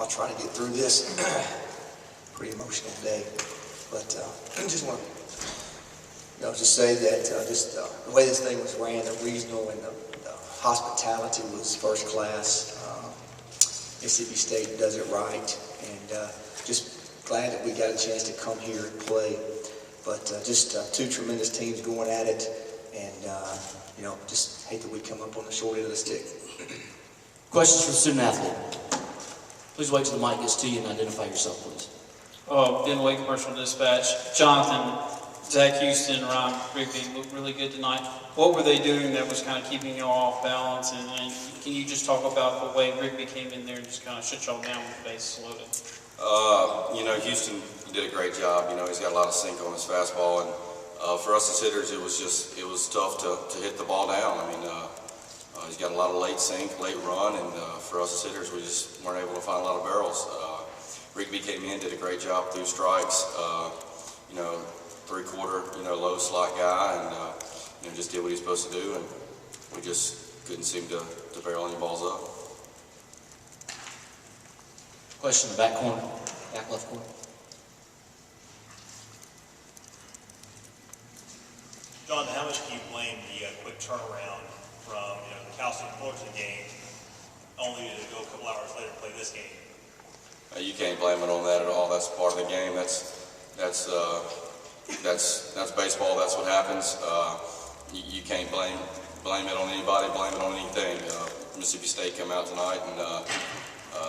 I'll try to get through this. Pretty emotional day, but I just want to just say that the way this thing was ran, the regional and the hospitality was first class. Mississippi State does it right, and just glad that we got a chance to come here and play. But just two tremendous teams going at it, and just hate that we come up on the short end of the stick. Questions for the student athlete? Please wait till the mic gets to you and identify yourself, please. Ben Wake, Commercial Dispatch. Jonathan, Zach Houston, Ron Rigby looked really good tonight. What were they doing that was kind of keeping you all off balance? And can you just talk about the way Rigby came in there and just kind of shut y'all down with the bases loaded? Houston did a great job. He's got a lot of sink on his fastball, and for us as hitters, it was tough to hit the ball down. I mean, he's got a lot of late sink, late run, and for us as hitters, we just weren't able to find a lot of barrels. Rigby came in, did a great job through strikes. Three-quarter, low slot guy, and just did what he's supposed to do, and we just couldn't seem to barrel any balls up. Question in the back corner, back left corner. Jonathan, how much can you blame the quick turnaround from the Cal State Fullerton game, only to go a couple hours later and play this game? You can't blame it on that at all. That's part of the game. That's baseball. That's what happens. You can't blame it on anybody. Blame it on anything. Mississippi State came out tonight and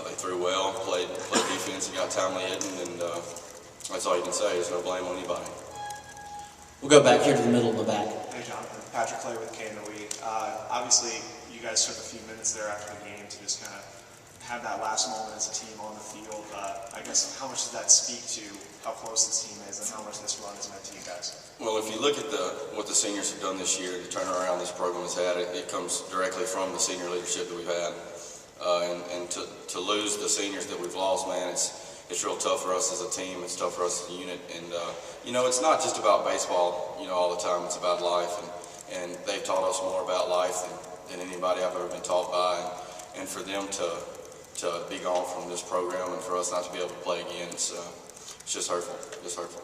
they threw well, played defense, and got timely hitting, and that's all you can say. There's no blame on anybody. We'll go back here to the middle in the back. Hey, Jonathan. Patrick Clay with KNOE. Obviously, you guys took a few minutes there after the game to just kind of have that last moment as a team on the field. I guess how much does that speak to how close this team is and how much this run has meant to you guys? Well, if you look at what the seniors have done this year, the turnaround this program has had, it comes directly from the senior leadership that we've had. And to lose the seniors that we've lost, man, it's real tough for us as a team. It's tough for us as a unit. And, it's not just about baseball, all the time. It's about life. And they've taught us more about life than anybody I've ever been taught by. And for them to be gone from this program and for us not to be able to play again, it's just hurtful. Just hurtful.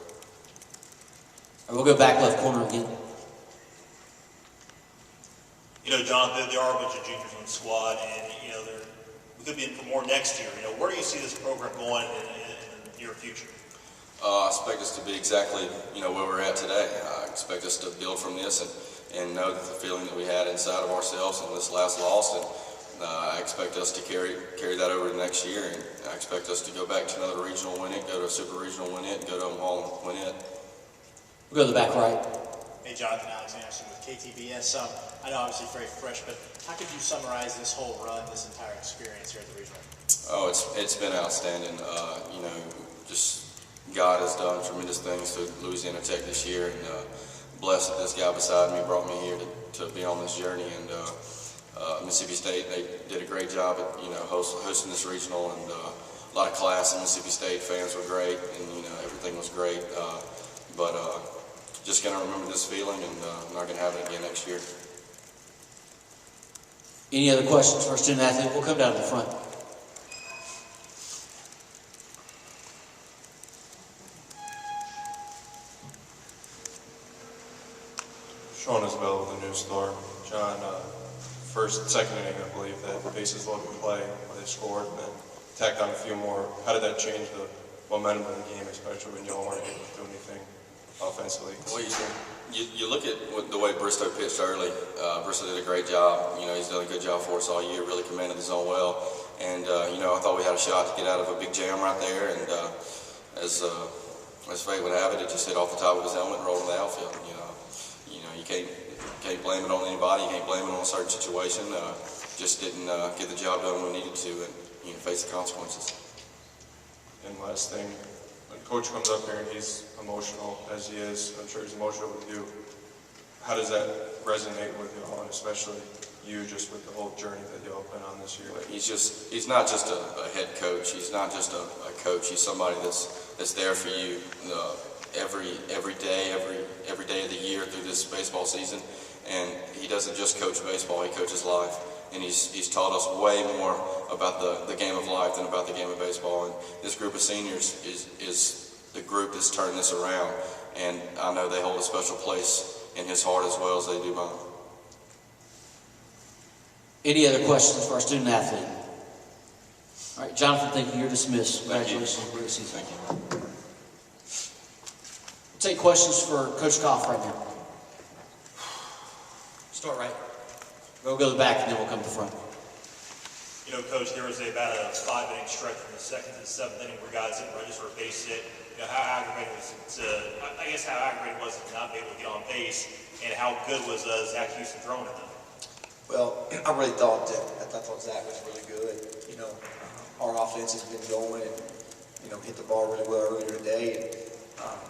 All right, we'll go back left corner again. Jonathan, there are a bunch of juniors on the squad, and we could be in for more next year. Where do you see this program going in the near future? I expect us to be exactly where we're at today. I expect us to build from this and know that the feeling that we had inside of ourselves on this last loss, and I expect us to carry that over to next year, and I expect us to go back to another regional, win it, go to a super regional, win it, and go to Omaha and win it. We'll go to the back right. Hey, Jonathan, Alex Anderson with KTBS. I know obviously very fresh, but how could you summarize this whole run, this entire experience here at the regional? Oh, it's been outstanding. Just God has done tremendous things to Louisiana Tech this year, and blessed that this guy beside me brought me here to be on this journey. And Mississippi State, they did a great job at hosting this regional, and a lot of class in Mississippi State. Fans were great, and everything was great. But just gonna remember this feeling, and not gonna have it again next year. Any other questions for our student athlete? We'll come down to the front. Sean Isabel with the News Star. John, second inning, I believe, that bases loaded play where they scored and then tacked on a few more. How did that change the momentum of the game, especially when y'all weren't able to do anything offensively? Well, you look at the way Bristow pitched early. Bristow did a great job. He's done a good job for us all year, really commanded the zone well. And, I thought we had a shot to get out of a big jam right there. And as fate would have it, it just hit off the top of his helmet and rolled in the outfield. You can't blame it on anybody. You can't blame it on a certain situation. Just didn't get the job done when we needed to, and face the consequences. And last thing, when Coach comes up here and he's emotional, as he is, I'm sure he's emotional with you. How does that resonate with y'all, and especially you, just with the whole journey that y'all have been on this year? He's not just a head coach. He's not just a coach. He's somebody that's there for you every day of the year through this baseball season. And he doesn't just coach baseball, he coaches life. and he's taught us way more about the game of life than about the game of baseball. And this group of seniors is the group that's turned this around, and I know they hold a special place in his heart as well as they do mine. Any other questions for our student athlete? All right, Jonathan, thank you. You're dismissed. Thank you. Congratulations on a great season. Thank you. We'll take questions for Coach Goff right now. Start right. We'll go to the back and then we'll come to the front. You know, Coach, there was about a 5-inning stretch from the second to the seventh inning where guys didn't register a base hit. You know, how aggravating was it I guess how aggravating was it to not be able to get on base, and how good was Zach Houston throwing at them? Well, I really thought Zach was really good. You know, our offense has been going and, you know, hit the ball really well earlier today. And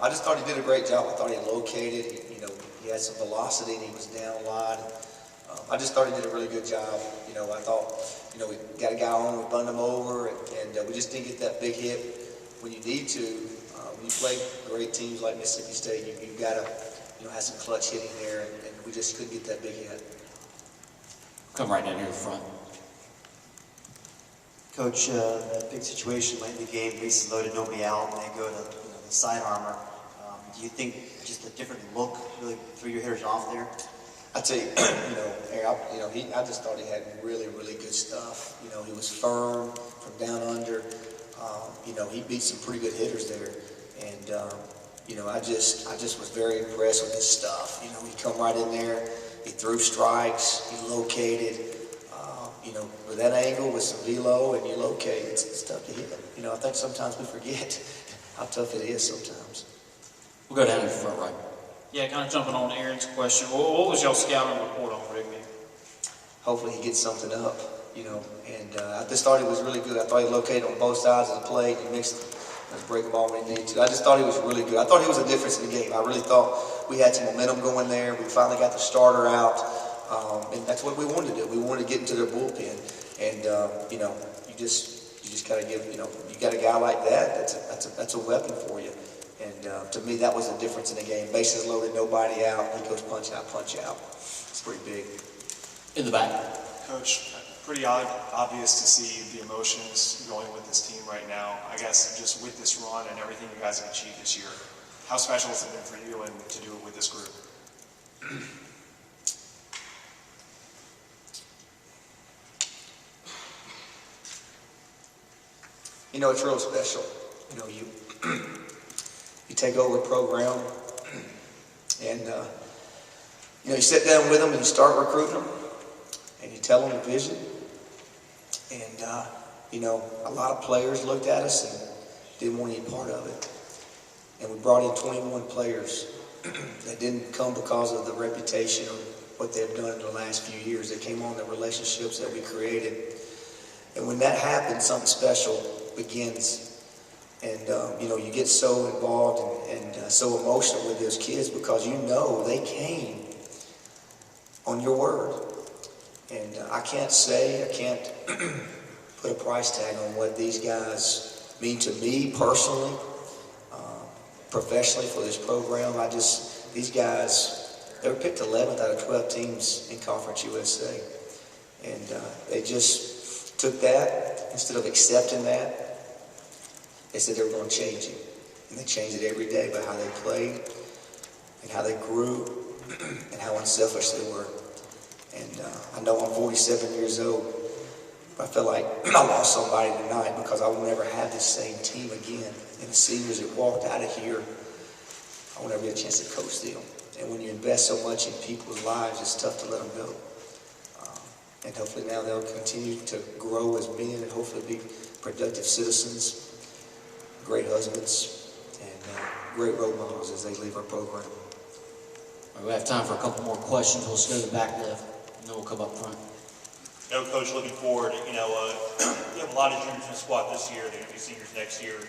I just thought he did a great job. I thought he located, you know, he had some velocity and he was down a lot. I just thought he did a really good job. You know, I thought, you know, we got a guy on, we bunned him over, and we just didn't get that big hit when you need to. When you play great teams like Mississippi State, you've got to, you know, have some clutch hitting there, and we just couldn't get that big hit. Come right down here in the front. Coach, that big situation late in the game, bases loaded, nobody out, and they go to the side armor. Do you think just a different look really threw your hitters off there? I tell you, I just thought he had really, really good stuff. You know, he was firm from down under. You know, he beat some pretty good hitters there, and you know, I just was very impressed with his stuff. You know, he come right in there, he threw strikes, he located. You know, with that angle, with some velo, and you locate, it's tough to hit. You know, I think sometimes we forget how tough it is sometimes. We'll go down in the front right. Yeah, kind of jumping on Aaron's question. What was y'all scouting report on Rigby? Hopefully he gets something up, you know. And I just thought he was really good. I thought he located on both sides of the plate. He mixed his breaking ball when he needed to. I just thought he was really good. I thought he was a difference in the game. I really thought we had some momentum going there. We finally got the starter out. And that's what we wanted to do. We wanted to get into their bullpen. And, you know, you just got to give, you know, you got a guy like that, that's a weapon for you. And to me, that was the difference in the game. Bases loaded, nobody out. He goes punch out, punch out. It's pretty big. In the back. Coach, pretty obvious to see the emotions going with this team right now. I guess just with this run and everything you guys have achieved this year, how special has it been for you and to do it with this group? You know, it's real special. You know, you take over a program and, you know, you sit down with them and you start recruiting them and you tell them the vision. And, you know, a lot of players looked at us and didn't want any part of it. And we brought in 21 players that didn't come because of the reputation or what they've done in the last few years. They came on the relationships that we created. And when that happens, something special begins. And, you know, you get so involved and so emotional with those kids because you know they came on your word. And I can't put a price tag on what these guys mean to me personally, professionally for this program. These guys, they were picked 11th out of 12 teams in Conference USA. And they just took that, instead of accepting that, they said they were going to change it. And they changed it every day by how they played and how they grew and how unselfish they were. And I know I'm 47 years old, but I feel like I lost somebody tonight because I will never have this same team again. And the seniors that walked out of here, I will never get a chance to coach them. And when you invest so much in people's lives, it's tough to let them go. And hopefully now they'll continue to grow as men and hopefully be productive citizens, great husbands, and great role models as they leave our program. All right, we have time for a couple more questions. We'll go to the back left, and then we'll come up front. You know, Coach, looking forward, you know, you have a lot of juniors in the squad this year. They're going to be seniors next year.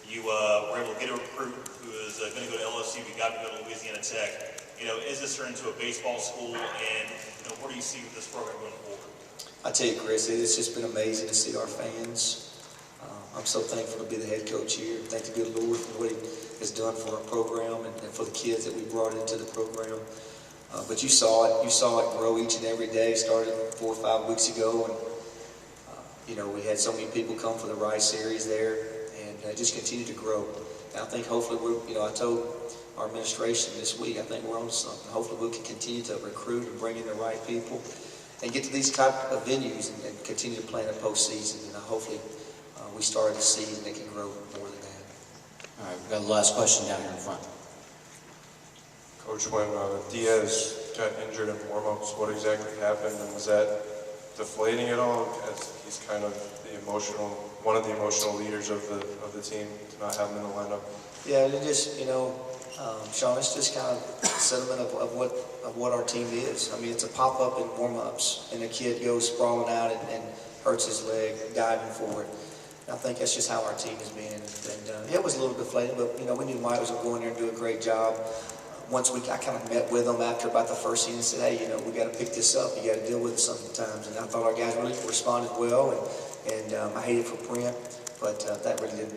You were able to get a recruit who is going to go to LSU. You got to go to Louisiana Tech. You know, is this turned into a baseball school? And, you know, where do you see this program going forward? I tell you, Chris, it's just been amazing to see our fans. I'm so thankful to be the head coach here. Thank the good Lord for what he has done for our program and for the kids that we brought into the program. But you saw it grow each and every day. Started 4 or 5 weeks ago, and we had so many people come for the Rice Series there, and just continue to grow. And I think hopefully I told our administration this week, I think we're on to something. Hopefully we can continue to recruit and bring in the right people and get to these type of venues and continue to play in the postseason. And hopefully we started a season that can grow more than that. All right, we've got the last question down here in front. Coach, when Diaz got injured in warm-ups, what exactly happened, and was that deflating at all? As he's kind of one of the emotional leaders of the team, to not have him in the lineup. Yeah, it just Sean, it's just kind of a sentiment of what our team is. I mean, it's a pop-up in warm-ups, and a kid goes sprawling out and hurts his leg, diving for it. And I think that's just how our team has been. And it was a little deflating, but we knew Mike was going to go in there and do a great job. I kind of met with him after about the first season and said, hey, we got to pick this up. You got to deal with it sometimes. And I thought our guys really responded well, and I hated for Brent, but that really didn't.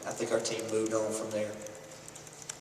I think our team moved on from there.